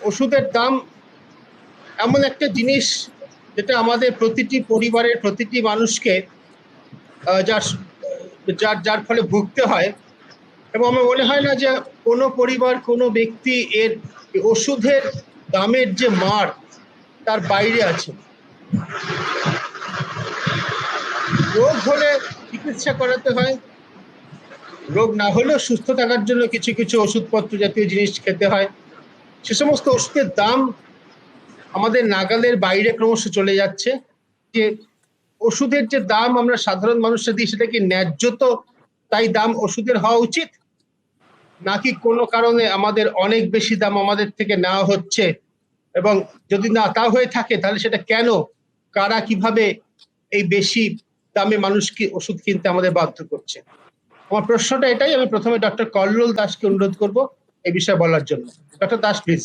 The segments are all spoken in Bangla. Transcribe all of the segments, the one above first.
ওষুধের দাম এমন একটা জিনিস যেটা আমাদের প্রতিটি পরিবারের প্রতিটি মানুষকে যার যার যার ফলে ভুগতে হয়। এবং আমার মনে হয় না যে কোনো পরিবার কোনো ব্যক্তি এর ওষুধের দামের যে মার তার বাইরে আছে। রোগ হলে চিকিৎসা করাতে হয়, রোগ না হলেও সুস্থ থাকার জন্য কিছু কিছু ওষুধপত্র জাতীয় জিনিস খেতে হয়। সে সমস্ত ওষুধের দাম আমাদের নাগালের বাইরে ক্রমশ চলে যাচ্ছে। যে ওষুধের যে দাম আমরা সাধারণ মানুষরা দিই সেটা কি ন্যায্য? তো তাই দাম ওষুধের হওয়া উচিত, নাকি কোনো কারণে আমাদের অনেক বেশি দাম আমাদের থেকে নেওয়া হচ্ছে? এবং যদি না তা হয়ে থাকে তাহলে সেটা কেন, কারা, কিভাবে এই বেশি দামে মানুষকে ওষুধ কিনতে আমাদের বাধ্য করছে? আমার প্রশ্নটা এটাই। আমি প্রথমে ডক্টর কল্লোল দাসকে অনুরোধ করব এই বিষয়ে বলার জন্য। Doctor Das please.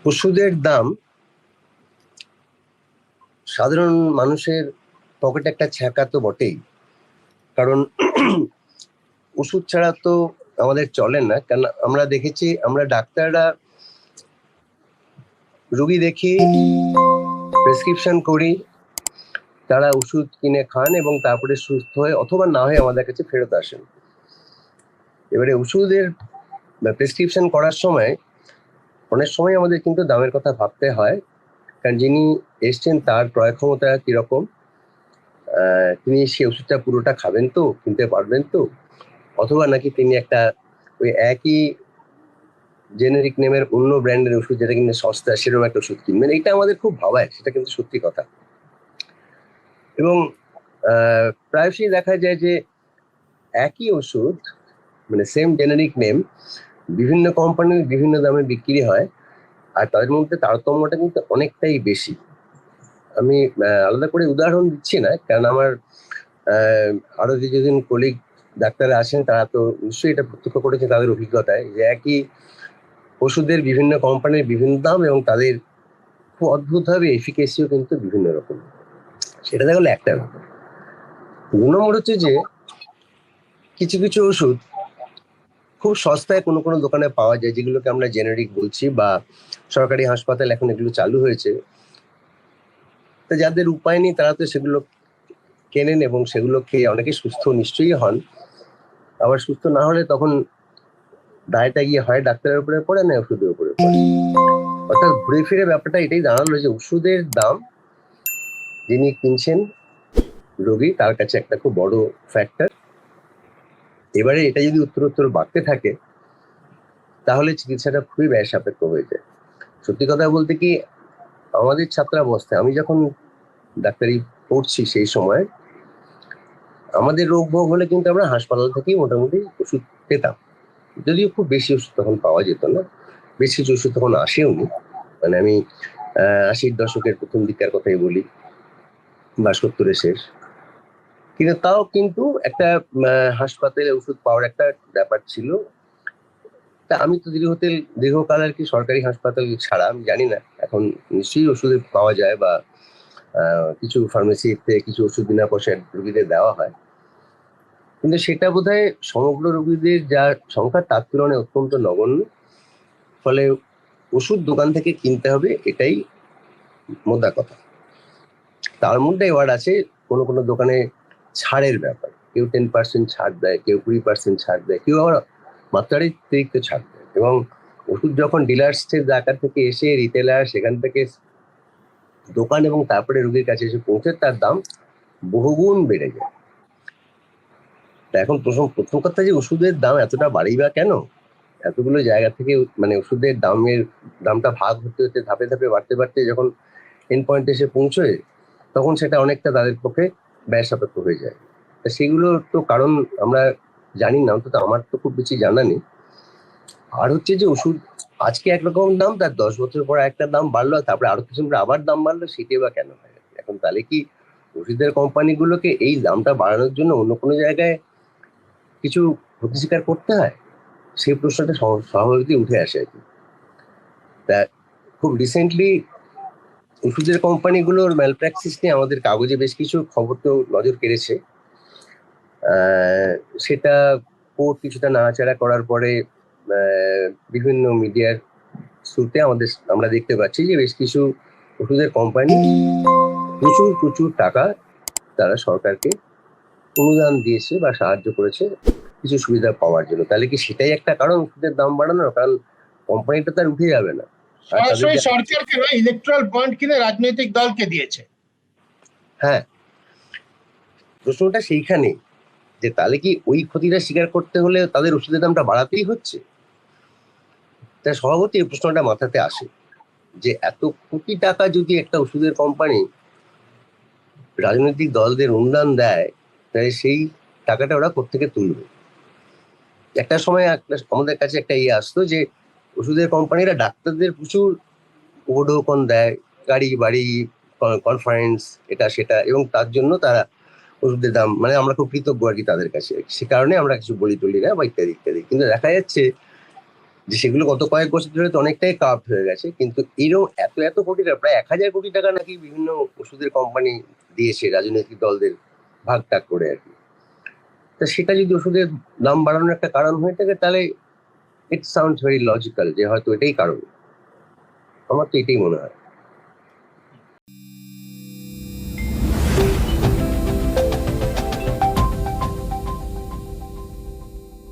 ওষুধের দাম সাধারণ মানুষের পকেটে একটা ছ্যাঁকা তো বটেই, কারণ ওষুধ ছাড়া তো আমাদের চলে না। কারণ আমরা দেখেছি, আমরা ডাক্তাররা রোগী দেখি, প্রেসক্রিপশন করি, তারা ওষুধ কিনে খান এবং তারপরে সুস্থ হয়ে অথবা না হয়ে আমাদের কাছে ফেরত আসেন। এবারে ওষুধের প্রেসক্রিপশন করার সময় অনেক সময় আমাদের কিন্তু দামের কথা ভাবতে হয়, কারণ যিনি এসছেন তার ক্রয় ক্ষমতা কিরকম, তিনি সে ওষুধটা পুরোটা খাবেন তো, কিনতে পারবেন তো, অথবা নাকি তিনি একটা ওই একই জেনেরিক নেমের অন্য ব্র্যান্ডের ওষুধ যেটা কিন্তু সস্তা সেরকম একটা ওষুধ কিনবেন। এটা আমাদের খুব ভাবায়, সেটা কিন্তু সত্যি কথা। এবং প্রায়শই দেখা যায় যে একই ওষুধ, মানে সেম জেনেরিক নেম, বিভিন্ন কোম্পানির বিভিন্ন দামে বিক্রি হয়, আর তাদের মধ্যে তারতম্যটা কিন্তু অনেকটাই বেশি। আমি আলাদা করে উদাহরণ দিচ্ছি না, কারণ আমার আরো যেদিন কলিগ ডাক্তার আসেন তারা তো নিশ্চয়ই এটা প্রত্যক্ষ করেছে তাদের অভিজ্ঞতায়, যে একই ওষুধের বিভিন্ন কোম্পানির বিভিন্ন দাম এবং তাদের খুব অদ্ভুতভাবে এফিকেসিও কিন্তু বিভিন্ন রকম। সেটা দেখা গেলো একটা ব্যাপার। 2 নম্বর হচ্ছে যে কিছু কিছু ওষুধ খুব সস্তায় কোনো কোনো দোকানে পাওয়া যায়, যেগুলোকে আমরা জেনেরিক বলছি, বা সরকারি হাসপাতাল এখন এগুলো চালু হয়েছে। তো যাদের উপায় নেই তারা তো সেগুলো কেনেন এবং সেগুলো খেয়ে অনেকে সুস্থ নিশ্চয়ই হন। আবার সুস্থ না হলে তখন দায়টা গিয়ে হয় ডাক্তারের উপরে পড়ে না ওষুধের উপরে পড়ে। অর্থাৎ ঘুরে ফিরে ব্যাপারটা এটাই দাঁড়ালো যে ওষুধের দাম যিনি কিনছেন রোগী, তার কাছে একটা খুব বড় ফ্যাক্টর। এবারে এটা যদি উত্তরোত্তর বাড়তে থাকে তাহলে চিকিৎসাটা খুবই ব্যয় সাপেক্ষ হয়ে যায়। সত্যি কথা বলতে কি, আমাদের ছাত্রাবস্থায় আমি যখন ডাক্তারি পড়ছি সেই সময় আমাদের রোগ ভোগ হলে কিন্তু আমরা হাসপাতাল থেকেই মোটামুটি ওষুধ পেতাম, যদিও খুব বেশি ওষুধ তখন পাওয়া যেত না, বেশ কিছু ওষুধ তখন আসেও নি। মানে আমি 80-র দশকের প্রথম দিককার কথাই বলি বা 70-এর শেষ। কিন্তু তাও কিন্তু একটা হাসপাতালে ওষুধ পাওয়ার একটা ব্যাপার ছিল। তা আমি তো দীর্ঘকাল আর কি সরকারি হাসপাতাল ছাড়া, আমি জানি না এখন নিশ্চয়ই ওষুধ পাওয়া যায় বা কিছু ফার্মেসিতে কিছু ওষুধ বিনা পয়সায় রোগীদের দেওয়া হয়, কিন্তু সেটা বোধহয় সমগ্র রোগীদের যা সংখ্যা তার তুলনায় অত্যন্ত নগণ্য। ফলে ওষুধ দোকান থেকে কিনতে হবে, এটাই মোদ্দা কথা। তার মধ্যে এবার আছে কোনো কোনো দোকানে ছাড়ের ব্যাপার, কেউ 10% ছাড় দেয়, কেউ 20% ছাড় দেয়, কেউ আবার মাত্রাতিরিক্ত ছাড় দেয়। এবং ওষুধ যখন ডিলার্সের জায়গা থেকে এসে রিটেলার সেখান থেকে দোকান এবং তারপরে রোগীর কাছে এসে পৌঁছে তার দাম বহুগুণ বেড়ে যায়। তা এখন প্রথম কথা যে ওষুধের দাম এতটা বাড়েই বা কেন? এতগুলো জায়গা থেকে মানে ওষুধের দামটা ভাগ হতে হতে ধাপে ধাপে বাড়তে বাড়তে যখন এন্ড পয়েন্টে এসে পৌঁছয় তখন সেটা অনেকটা তাদের পক্ষে ব্যয় সাপেক্ষ হয়ে যায়। তা সেগুলোর তো কারণ আমরা জানি না, অন্তত আমার তো খুব বেশি জানা নেই। আর হচ্ছে যে ওষুধ আজকে একরকম দাম, তার 10 বছর পর একটা দাম বাড়লো, তারপরে আরো কিছু আবার দাম বাড়লো, সেটাই বা কেন হয়? এখন তাহলে কি ওষুধের কোম্পানিগুলোকে এই দামটা বাড়ানোর জন্য অন্য কোনো জায়গায় কিছু ক্ষতি স্বীকার করতে হয়? সেই প্রশ্নটা স্বাভাবিকই উঠে আসে আর কি। তা খুব রিসেন্টলি ওষুধের কোম্পানিগুলোর ম্যালপ্র্যাকটিস নিয়ে আমাদের কাগজে বেশ কিছু খবর তো নজর কেড়েছে। সেটা কোর্ট কিছুটা নাড়াচাড়া করার পরে বিভিন্ন মিডিয়ার থ্রুতে আমরা দেখতে পাচ্ছি যে বেশ কিছু ওষুধের কোম্পানি প্রচুর প্রচুর টাকা তারা সরকারকে অনুদান দিয়েছে বা সাহায্য করেছে কিছু সুবিধা পাওয়ার জন্য। তাহলে কি সেটাই একটা কারণ ওষুধের দাম বাড়ানোর? কারণ কোম্পানিটা তার উঠে যাবে না। আর তাদের সরাসরি সরকারকে নয়, ইলেকট্রাল বন্ড কিনে রাজনৈতিক দলকে দিয়েছে। হ্যাঁ, প্রশ্নটা সেইখানে যে তাহলে কি ওই ক্ষতিটা স্বীকার করতে হলে তাদের ওষুধের দামটা বাড়াতেই হচ্ছে? তাই স্বভাবতই এই প্রশ্নটা মাথাতে আসে যে এত কোটি টাকা যদি একটা ওষুধের কোম্পানি রাজনৈতিক দলদের অনুদান দেয়, তাহলে সেই টাকাটা ওরা কোত্থেকে তুলবে? একটা সময় আমাদের কাছে একটা আসতো যে ওষুধের কোম্পানিরা ডাক্তারদের প্রচুর উপঢৌকন দেয়, গাড়ি বাড়ি, কনফারেন্স, এটা সেটা, এবং তার জন্য তারা ওষুধের দাম, মানে আমরা খুব কৃতজ্ঞ আর কি তাদের কাছে, সে কারণে আমরা কিছু বলি টলি না বা ইত্যাদি ইত্যাদি। কিন্তু দেখা যাচ্ছে যে সেগুলো গত কয়েক বছর ধরে তো অনেকটাই কাপ হয়ে গেছে। কিন্তু এরকম এত এত কোটি টাকা, প্রায় 1000 কোটি টাকা নাকি বিভিন্ন ওষুধের কোম্পানি দিয়েছে রাজনৈতিক দলদের ভাগ টাগ করে আর কি। তা সেটা যদি ওষুধের দাম বাড়ানোর একটা কারণ হয়ে থাকে, তাহলে ইট সাউন্ডস ভেরি লজিক্যাল যে হয়তো এটাই কারণ। আমার তো এটাই মনে হয়।